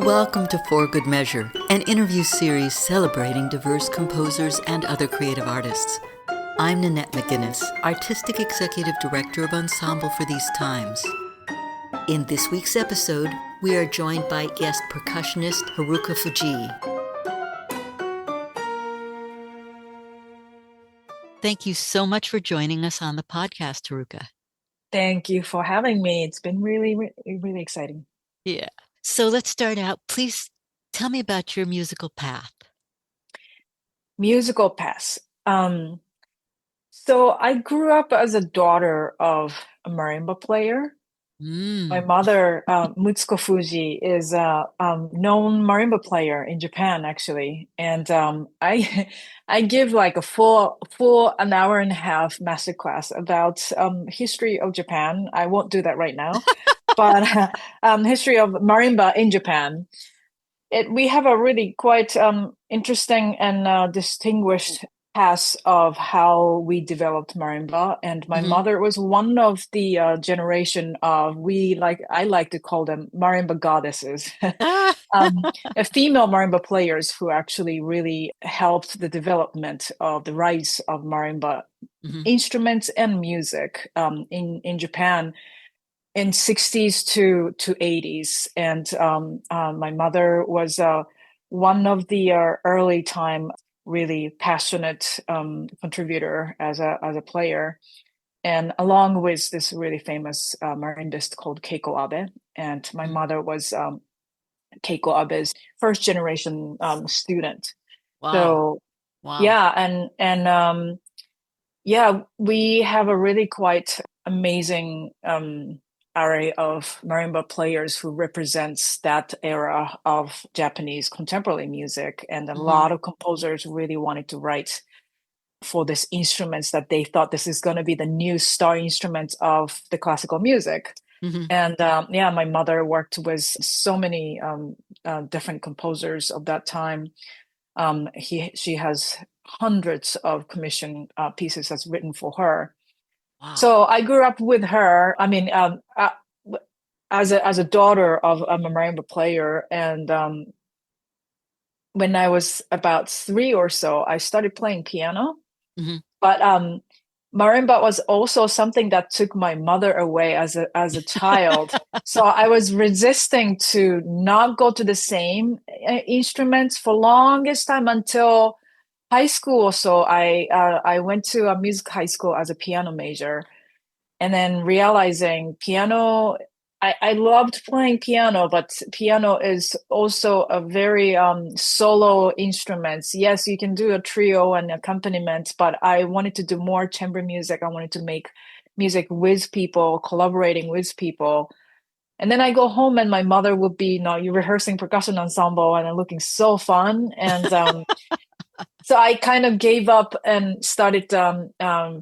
Welcome to For Good Measure, an interview series celebrating diverse composers and other creative artists. I'm Nanette McGuinness, Artistic Executive Director of Ensemble for these times. In this week's episode, we are joined by guest percussionist Haruka Fujii. Thank you so much for joining us on the podcast, Haruka. Thank you for having me. It's been really exciting. Yeah. So let's start out. Please tell me about your musical path. Musical path. So I grew up as a daughter of a marimba player. My mother, Mutsuko Fujii, is a known marimba player in Japan, actually. And I I give like a full an hour and a half masterclass about history of Japan. I won't do that right now, but history of marimba in Japan. We have a really quite interesting and distinguished past of how we developed marimba. And my mother was one of the generation of I like to call them marimba goddesses, female marimba players who actually really helped the development of the rise of marimba instruments and music in Japan in 60s to 80s. And my mother was one of the early time really passionate contributor as a player, and along with this really famous marimbist called Keiko Abe. And my mother was Keiko Abe's first generation student. Wow. So wow. Yeah, and we have a really quite amazing array of marimba players who represents that era of Japanese contemporary music. And a lot of composers really wanted to write for these instruments that they thought this is going to be the new star instruments of the classical music. And my mother worked with so many different composers of that time. She has hundreds of commission pieces that's written for her. Wow. So I grew up with her. I mean, as a daughter of a marimba player, and when I was about 3 or so, I started playing piano. But marimba was also something that took my mother away as a child. So I was resisting to not go to the same instruments for longest time until high school. So I went to a music high school as a piano major, and then realizing piano, I loved playing piano, but piano is also a very solo instrument. Yes, you can do a trio and accompaniment, but I wanted to do more chamber music. I wanted to make music with people, collaborating with people. And then I go home and my mother would be, you're rehearsing percussion ensemble and looking so fun. And so I kind of gave up and started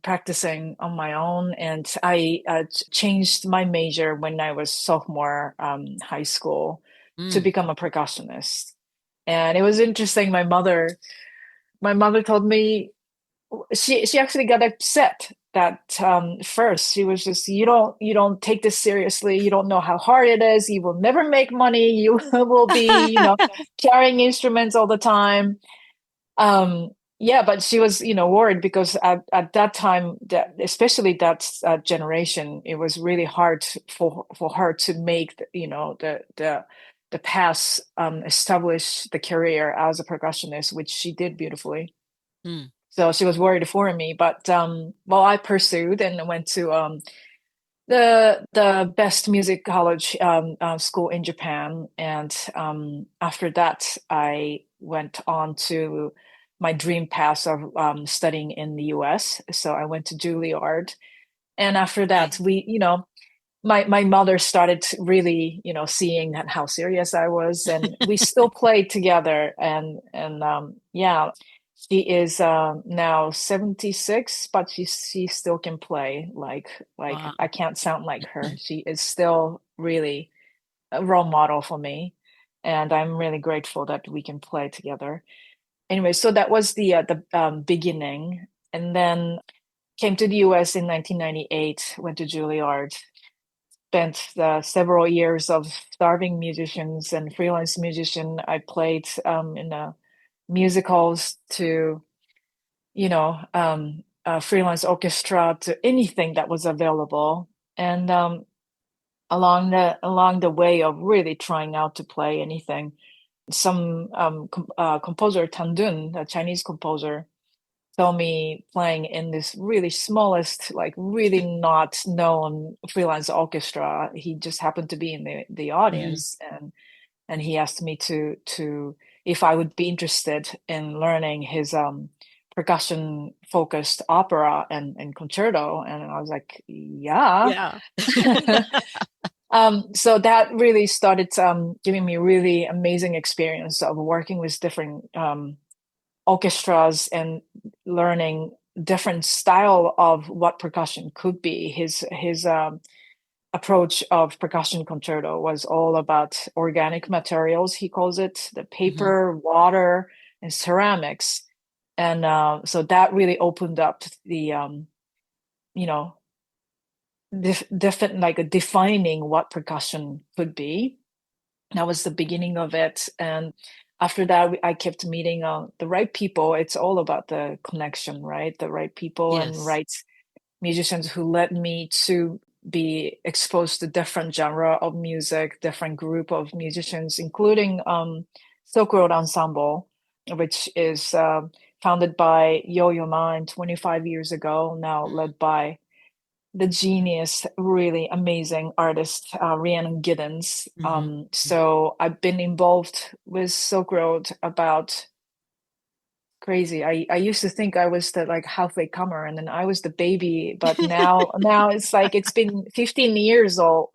practicing on my own. And I changed my major when I was sophomore high school to become a percussionist. And it was interesting. My mother told me she actually got upset that first she was just, you don't take this seriously. You don't know how hard it is. You will never make money. You will be, carrying instruments all the time. But she was, worried because at that time, especially that generation, it was really hard for her to make, the path, establish the career as a percussionist, which she did beautifully. So she was worried for me, but I pursued and went to the best music college school in Japan, and after that, I went on to my dream path of studying in the US. So I went to Juilliard. And after that, my mother started really, seeing how serious I was, and we still played together. And she is now 76, but she still can play like wow. I can't sound like her. She is still really a role model for me. And I'm really grateful that we can play together. Anyway, so that was the beginning, and then came to the US in 1998, went to Juilliard. spent several years of starving musicians and freelance musician. I played in musicals to, freelance orchestra, to anything that was available. And along the way of really trying out to play anything, some composer Tan Dun, a Chinese composer, saw me playing in this really smallest, like really not known freelance orchestra. He just happened to be in the audience, and he asked me to if I would be interested in learning his percussion focused opera and concerto, and I was like, yeah. Yeah. So that really started giving me really amazing experience of working with different orchestras and learning different style of what percussion could be. His approach of percussion concerto was all about organic materials, he calls it, the paper, water, and ceramics. And so that really opened up the different, like defining what percussion could be. That was the beginning of it. And after that, I kept meeting the right people. It's all about the connection, right? The right people and right musicians who led me to be exposed to different genre of music, different group of musicians, including Silk Road Ensemble, which is founded by Yo-Yo Ma 25 years ago, now led by the genius, really amazing artist, Rhiannon Giddens. So I've been involved with Silk Road about crazy. I used to think I was the like halfway comer, and then I was the baby. But now it's like it's been 15 years or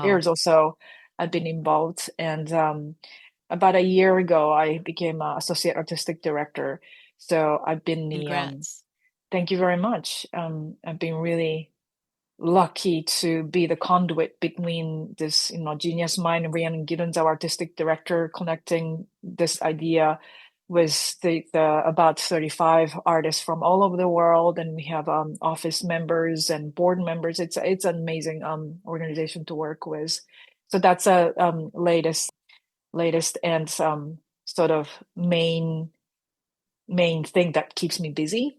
years or so I've been involved. And about a year ago, I became associate artistic director. So I've been thank you very much. I've been really lucky to be the conduit between this, genius mind and Rhiannon Giddens, our artistic director, connecting this idea with the about 35 artists from all over the world, and we have office members and board members. It's an amazing organization to work with. So that's a latest and sort of main thing that keeps me busy.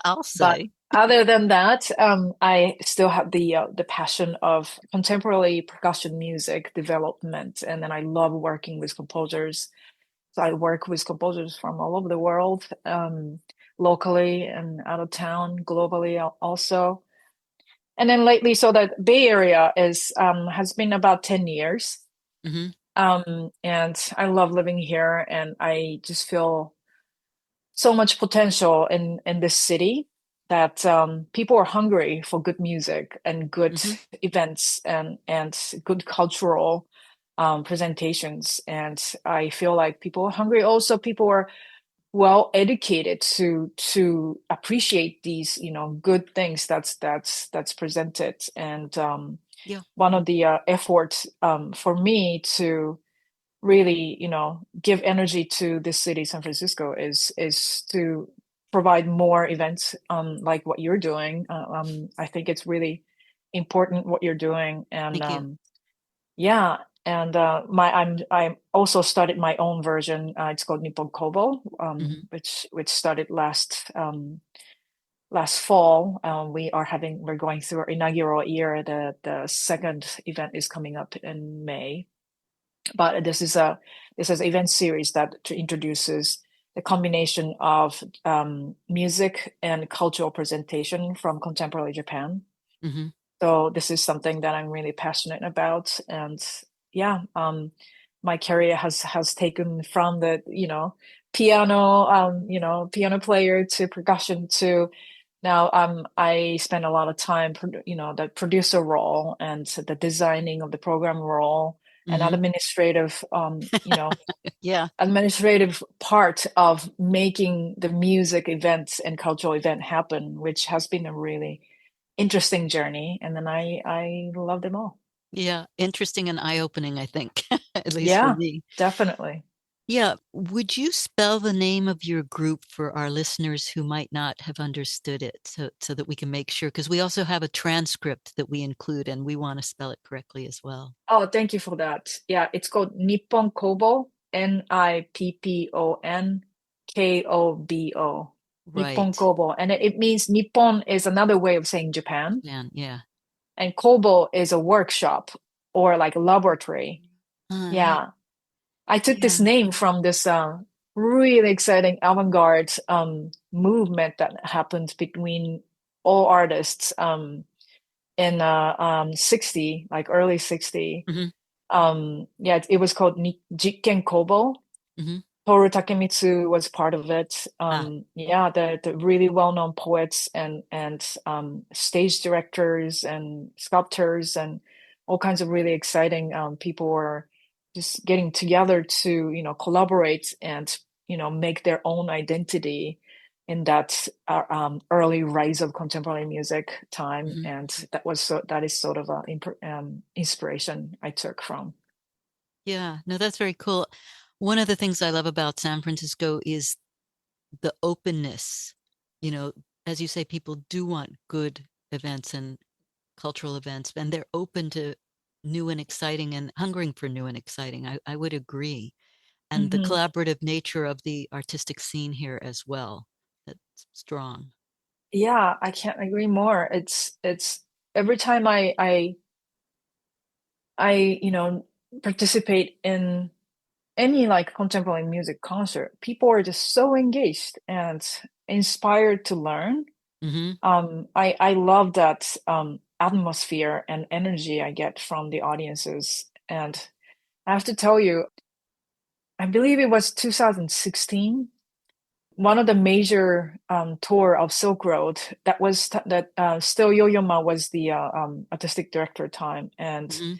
I'll say. But other than that, I still have the passion of contemporary percussion music development, and then I love working with composers. So I work with composers from all over the world, locally and out of town, globally also. And then lately, so the Bay Area has been about 10 years. And I love living here, and I just feel so much potential in this city that people are hungry for good music and good events and good cultural presentations. And I feel like people are hungry. Also, people are well educated to appreciate these, good things that's presented. And one of the efforts for me to really, give energy to this city, San Francisco, is to provide more events like what you're doing. I think it's really important what you're doing, and yeah. And I also started my own version. It's called Nippon Kobo, which started last fall. We're going through our inaugural year. The second event is coming up in May. But this is an event series that introduces the combination of music and cultural presentation from contemporary Japan. So this is something that I'm really passionate about, and my career has taken from the piano player to percussion to now. I spend a lot of time the producer role and the designing of the program role and administrative administrative part of making the music events and cultural event happen, which has been a really interesting journey. And then I love them all. Yeah, interesting and eye-opening, I think, at least for me. Definitely. Yeah. Would you spell the name of your group for our listeners who might not have understood it so that we can make sure? Because we also have a transcript that we include and we want to spell it correctly as well. Oh, thank you for that. Yeah, it's called Nippon Kobo, Nippon Kobo. Nippon Right. Kobo. And it means Nippon is another way of saying Japan. Yeah. And Kobo is a workshop or like a laboratory. Uh, Yeah. I took this yeah. name from this really exciting avant-garde movement that happened between all artists in 60, like early 60. Mm-hmm. Yeah, it was called Jikken Kobo. Mm-hmm. Toru Takemitsu was part of it. Ah, Yeah, the really well-known poets and stage directors and sculptors and all kinds of really exciting people were just getting together to, collaborate and, make their own identity in that early rise of contemporary music time. mm-hmm. And that is sort of an inspiration I took from. Yeah. No, that's very cool. One of the things I love about San Francisco is the openness. You know, as you say, people do want good events and cultural events, and they're open to new and exciting and hungering for new and exciting. I would agree. And the Mhm. collaborative nature of the artistic scene here as well. That's strong. Yeah, I can't agree more. It's every time I participate in any like contemporary music concert, people are just so engaged and inspired to learn. Mm-hmm. I love that atmosphere and energy I get from the audiences. And I have to tell you, I believe it was 2016, one of the major tour of Silk Road that was that still Yo-Yo-Ma was the artistic director at the time, and Mm-hmm.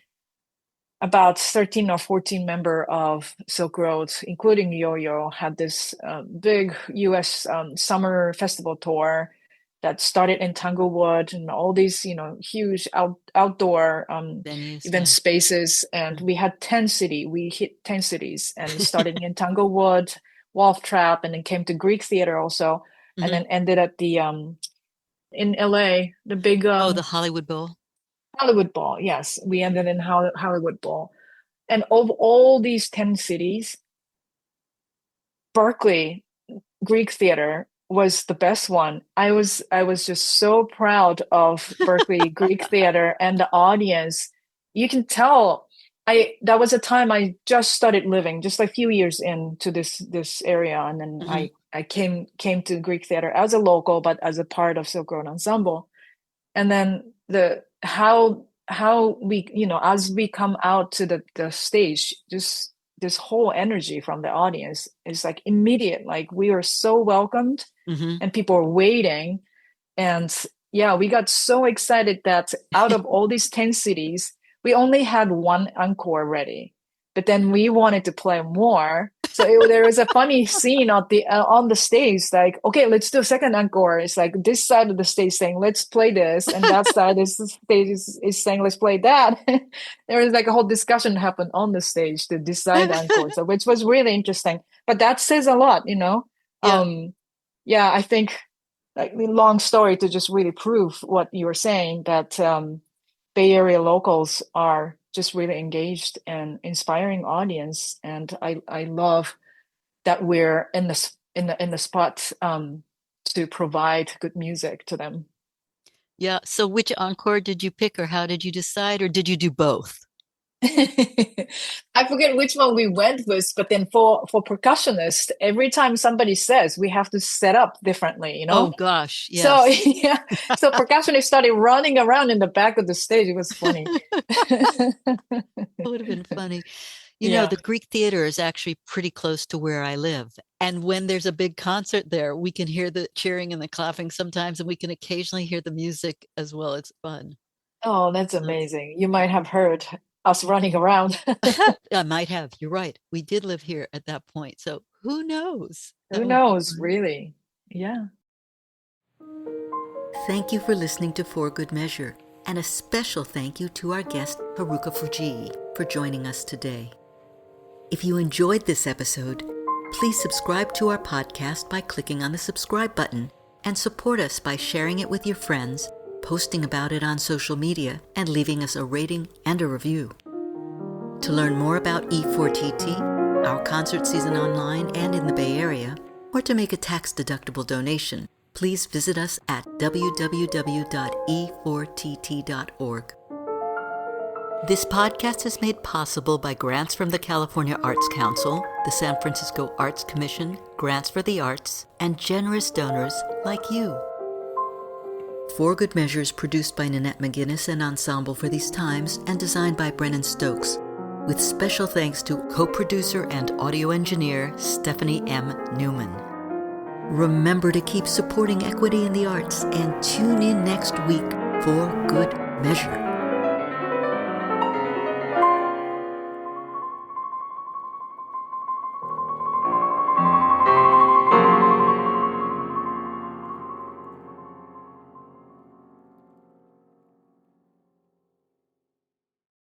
about 13 or 14 member of Silk Road, including Yo-Yo, had this big US summer festival tour that started in Tanglewood and all these, huge outdoor Venues, event yeah. spaces. And Mm-hmm. we had 10 city. We hit 10 cities and started in Tanglewood, Wolf Trap, and then came to Greek Theater also, and Mm-hmm. then ended at the in LA, the big Oh, the Hollywood Bowl. Hollywood Bowl. Yes, we ended in Hollywood Bowl. And of all these 10 cities, Berkeley Greek theater was the best one. I was just so proud of Berkeley Greek theater and the audience. You can tell that was a time I just started living, just a few years into this area, and then Mm-hmm. I came to Greek theater as a local, but as a part of Silk Road Ensemble. And then how we, as we come out to the stage, just this whole energy from the audience is like immediate, like we are so welcomed Mm-hmm. and people are waiting. And yeah, we got so excited that out of all these 10 cities, we only had one encore ready. But then we wanted to play more. So there was a funny scene on the stage, like, okay, let's do a second encore. It's like this side of the stage saying, let's play this. And that side is the stage is saying, let's play that. There was like a whole discussion happened on the stage to decide encore. So which was really interesting. But that says a lot, Yeah. Yeah, I think like long story to just really prove what you were saying, that Bay Area locals are just really engaged and inspiring audience, and I love that we're in the spot to provide good music to them. Yeah. So which encore did you pick, or how did you decide, or did you do both? I forget which one we went with, but then for percussionist, every time somebody says we have to set up differently, Oh gosh, So yes. yeah, so percussionists started running around in the back of the stage. It was funny. It would have been funny. You know, Yeah. the Greek theater is actually pretty close to where I live. And when there's a big concert there, we can hear the cheering and the clapping sometimes, and we can occasionally hear the music as well. It's fun. Oh, that's So amazing. You might have heard us running around. I might have. You're right. We did live here at that point. So who knows? Who That would be knows, fun. really? Yeah. Thank you for listening to For Good Measure, and a special thank you to our guest, Haruka Fujii, for joining us today. If you enjoyed this episode, please subscribe to our podcast by clicking on the subscribe button and support us by sharing it with your friends, posting about it on social media, and leaving us a rating and a review. To learn more about E4TT, our concert season online and in the Bay Area, or to make a tax-deductible donation, please visit us at www.e4tt.org. This podcast is made possible by grants from the California Arts Council, the San Francisco Arts Commission, Grants for the Arts, and generous donors like you. For Good Measure is produced by Nanette McGuinness and Ensemble for These Times and designed by Brennan Stokes, with special thanks to co-producer and audio engineer Stephanie M. Neumann. Remember to keep supporting equity in the arts and tune in next week for Good Measure.